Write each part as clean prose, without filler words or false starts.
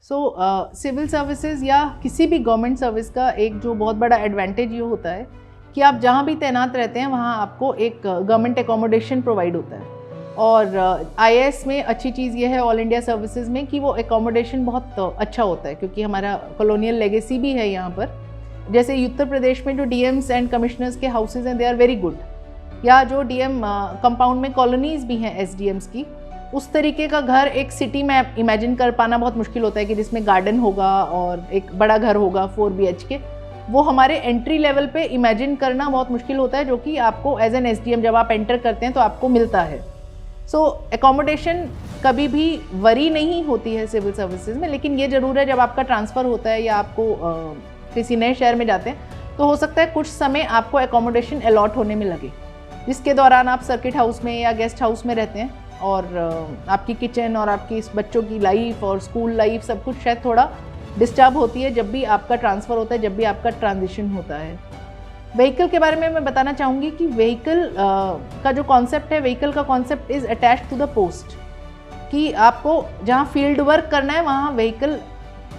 Civil services या किसी भी गवर्नमेंट सर्विस का एक जो बहुत बड़ा एडवांटेज ये होता है कि आप जहाँ भी तैनात रहते हैं वहाँ आपको एक गवर्नमेंट एकोमोडेशन प्रोवाइड होता है। और आईएएस में अच्छी चीज़ ये है ऑल इंडिया सर्विसेज में कि वो एकोमोडेशन बहुत अच्छा होता है, क्योंकि हमारा कॉलोनियल लेगेसी भी है यहाँ पर। जैसे उत्तर प्रदेश में जो डीएम्स एंड कमिश्नर्स के हाउसेज हैं, दे आर वेरी गुड। या जो डीएम कंपाउंड में कॉलोनीज़ भी हैं एसडीएम्स की, उस तरीके का घर एक सिटी में इमेजिन कर पाना बहुत मुश्किल होता है कि जिसमें गार्डन होगा और एक बड़ा घर होगा 4 BHK। वो हमारे एंट्री लेवल पे इमेजिन करना बहुत मुश्किल होता है, जो कि आपको एज एन एसडीएम जब आप एंटर करते हैं तो आपको मिलता है। एकोमोडेशन कभी भी वरी नहीं होती है सिविल सर्विसेज में, लेकिन ये ज़रूर है जब आपका ट्रांसफ़र होता है या आपको किसी नए शहर में जाते हैं तो हो सकता है कुछ समय आपको एकोमोडेशन अलॉट होने में लगे, जिसके दौरान आप सर्किट हाउस में या गेस्ट हाउस में रहते हैं और आपकी किचन और आपकी बच्चों की लाइफ और स्कूल लाइफ सब कुछ शायद थोड़ा डिस्टर्ब होती है जब भी आपका ट्रांसफ़र होता है, जब भी आपका ट्रांजिशन होता है। व्हीकल के बारे में मैं बताना चाहूँगी कि व्हीकल का जो कॉन्सेप्ट है, व्हीकल का concept is attached to the post, कि आपको जहाँ फील्ड वर्क करना है वहाँ व्हीकल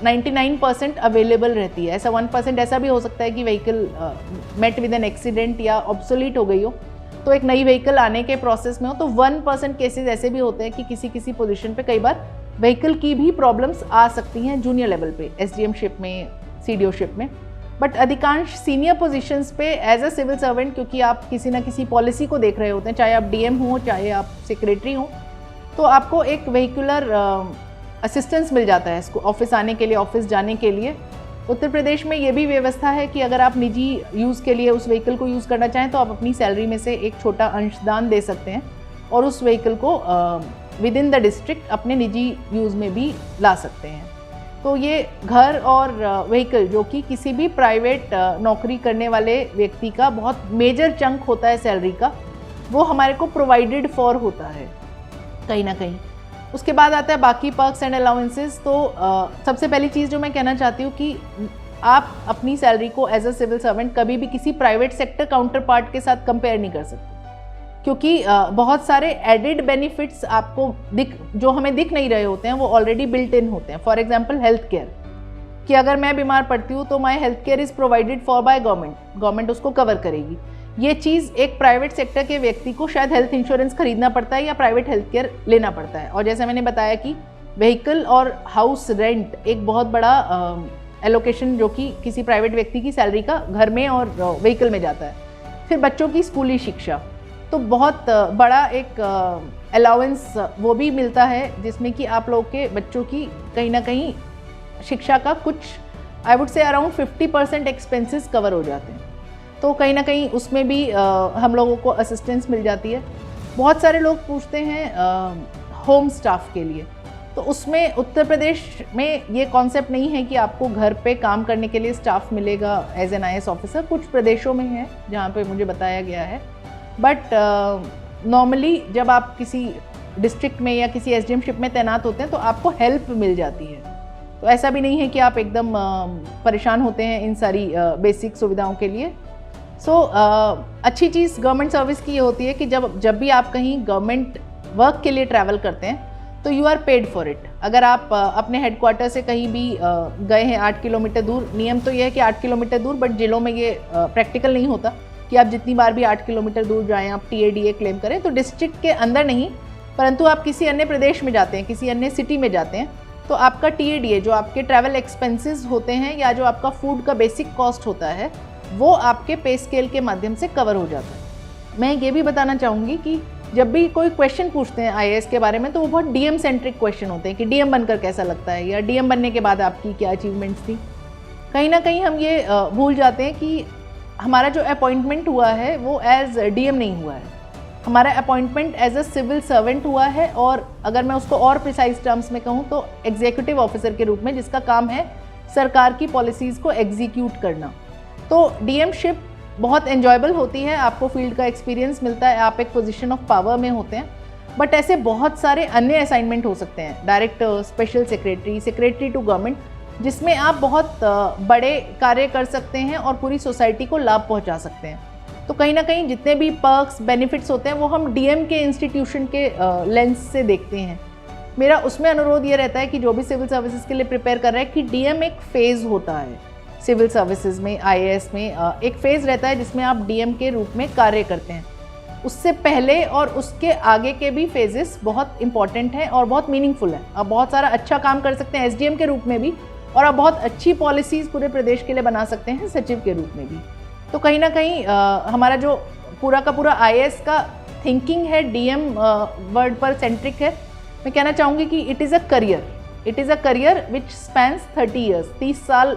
99% अवेलेबल रहती है। ऐसा 1% ऐसा भी हो सकता है कि vehicle met with an accident या ऑब्सोलीट हो गई हो, तो एक नई व्हीकल आने के प्रोसेस में हो, तो 1% केसेस ऐसे भी होते हैं कि किसी पोजीशन पे कई बार व्हीकल की भी प्रॉब्लम्स आ सकती हैं जूनियर लेवल पे, एसडीएमशिप में, सीडीओशिप में। बट अधिकांश सीनियर पोजीशंस पे एज अ सिविल सर्वेंट, क्योंकि आप किसी ना किसी पॉलिसी को देख रहे होते हैं, चाहे आप डीएम हो चाहे आप सेक्रेटरी हो, तो आपको एक व्हीकुलर असिस्टेंस मिल जाता है इसको ऑफिस आने के लिए, ऑफिस जाने के लिए। उत्तर प्रदेश में ये भी व्यवस्था है कि अगर आप निजी यूज़ के लिए उस व्हीकल को यूज़ करना चाहें तो आप अपनी सैलरी में से एक छोटा अंशदान दे सकते हैं और उस व्हीकल को विद इन द डिस्ट्रिक्ट अपने निजी यूज़ में भी ला सकते हैं। तो ये घर और व्हीकल जो कि किसी भी प्राइवेट नौकरी करने वाले व्यक्ति का बहुत मेजर चंक होता है सैलरी का, वो हमारे को प्रोवाइडेड फॉर होता है कहीं ना कहीं। उसके बाद आता है बाकी पर्क्स एंड अलाउंसेस। तो सबसे पहली चीज़ जो मैं कहना चाहती हूँ कि आप अपनी सैलरी को एज अ सिविल सर्वेंट कभी भी किसी प्राइवेट सेक्टर काउंटर पार्ट के साथ कंपेयर नहीं कर सकते, क्योंकि बहुत सारे एडिड बेनिफिट्स आपको जो हमें दिख नहीं रहे होते हैं वो ऑलरेडी बिल्ट इन होते हैं। फॉर एग्जांपल हेल्थ केयर, कि अगर मैं बीमार पड़ती हूँ तो my health care is provided for by government उसको कवर करेगी। ये चीज़ एक प्राइवेट सेक्टर के व्यक्ति को शायद हेल्थ इंश्योरेंस खरीदना पड़ता है या प्राइवेट हेल्थ केयर लेना पड़ता है। और जैसे मैंने बताया कि व्हीकल और हाउस रेंट एक बहुत बड़ा एलोकेशन जो कि किसी प्राइवेट व्यक्ति की सैलरी का घर में और व्हीकल में जाता है। फिर बच्चों की स्कूली शिक्षा, तो बहुत बड़ा एक अलाउंस वो भी मिलता है जिसमें कि आप लोगों के बच्चों की कहीं ना कहीं शिक्षा का कुछ, I would say around 50% expenses cover हो जाते हैं। तो कहीं ना कहीं उसमें भी हम लोगों को असिस्टेंस मिल जाती है। बहुत सारे लोग पूछते हैं होम स्टाफ के लिए, तो उसमें उत्तर प्रदेश में ये कॉन्सेप्ट नहीं है कि आपको घर पे काम करने के लिए स्टाफ मिलेगा एज एन आईएएस ऑफिसर। कुछ प्रदेशों में है जहाँ पे मुझे बताया गया है, बट नॉर्मली जब आप किसी डिस्ट्रिक्ट में या किसी एसडीएमशिप में तैनात होते हैं तो आपको हेल्प मिल जाती है। तो ऐसा भी नहीं है कि आप एकदम परेशान होते हैं इन सारी बेसिक सुविधाओं के लिए। अच्छी चीज़ गवर्नमेंट सर्विस की ये होती है कि जब भी आप कहीं गवर्नमेंट वर्क के लिए ट्रैवल करते हैं तो you are paid for it. अगर आप अपने हेडक्वार्टर से कहीं भी गए हैं 8 किलोमीटर दूर, नियम तो ये है कि 8 किलोमीटर दूर, बट जिलों में ये प्रैक्टिकल नहीं होता कि आप जितनी बार भी 8 किलोमीटर दूर जाएं आप टीएडीए क्लेम करें। तो डिस्ट्रिक्ट के अंदर नहीं, परंतु आप किसी अन्य प्रदेश में जाते हैं, किसी अन्य सिटी में जाते हैं, तो आपका टीएडीए जो आपके ट्रैवल एक्सपेंसेस होते हैं या जो आपका फूड का बेसिक कॉस्ट होता है वो आपके पे स्केल के माध्यम से कवर हो जाता है। मैं ये भी बताना चाहूँगी कि जब भी कोई क्वेश्चन पूछते हैं आईएएस के बारे में तो वो बहुत डीएम सेंट्रिक क्वेश्चन होते हैं कि डीएम बनकर कैसा लगता है या डीएम बनने के बाद आपकी क्या अचीवमेंट्स थी। कहीं ना कहीं हम ये भूल जाते हैं कि हमारा जो अपॉइंटमेंट हुआ है वो एज डीएम नहीं हुआ है, हमारा appointment as a civil servant हुआ है, और अगर मैं उसको और प्रिसाइज टर्म्स में कहूँ तो एग्जीक्यूटिव ऑफिसर के रूप में, जिसका काम है सरकार की पॉलिसीज़ को एग्जीक्यूट करना। तो डीएमशिप बहुत एन्जॉयबल होती है, आपको फील्ड का एक्सपीरियंस मिलता है, आप एक पोजीशन ऑफ पावर में होते हैं। बट ऐसे बहुत सारे अन्य असाइनमेंट हो सकते हैं, director, special secretary, secretary to government, जिसमें आप बहुत बड़े कार्य कर सकते हैं और पूरी सोसाइटी को लाभ पहुंचा सकते हैं। तो कहीं ना कहीं जितने भी पर्क्स बेनिफिट्स होते हैं वो हम डीएम के इंस्टीट्यूशन के लेंस से देखते हैं। मेरा उसमें अनुरोध ये रहता है कि जो भी सिविल सर्विसेज के लिए प्रिपेयर कर रहा है कि डीएम एक फेज़ होता है सिविल सर्विसेज में, आईएएस में एक फेज़ रहता है जिसमें आप डीएम के रूप में कार्य करते हैं। उससे पहले और उसके आगे के भी फेजेस बहुत इंपॉर्टेंट हैं और बहुत मीनिंगफुल है। आप बहुत सारा अच्छा काम कर सकते हैं एसडीएम के रूप में भी, और आप बहुत अच्छी पॉलिसीज़ पूरे प्रदेश के लिए बना सकते हैं सचिव के रूप में भी। तो कहीं ना कहीं हमारा जो पूरा का पूरा आईएएस का थिंकिंग है डीएम वर्ड पर सेंट्रिक है। मैं कहना चाहूँगी कि it is a career which spans 30 years, 30 साल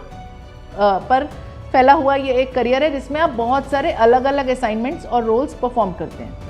पर फैला हुआ ये एक करियर है जिसमें आप बहुत सारे अलग अलग असाइनमेंट्स और रोल्स परफॉर्म करते हैं।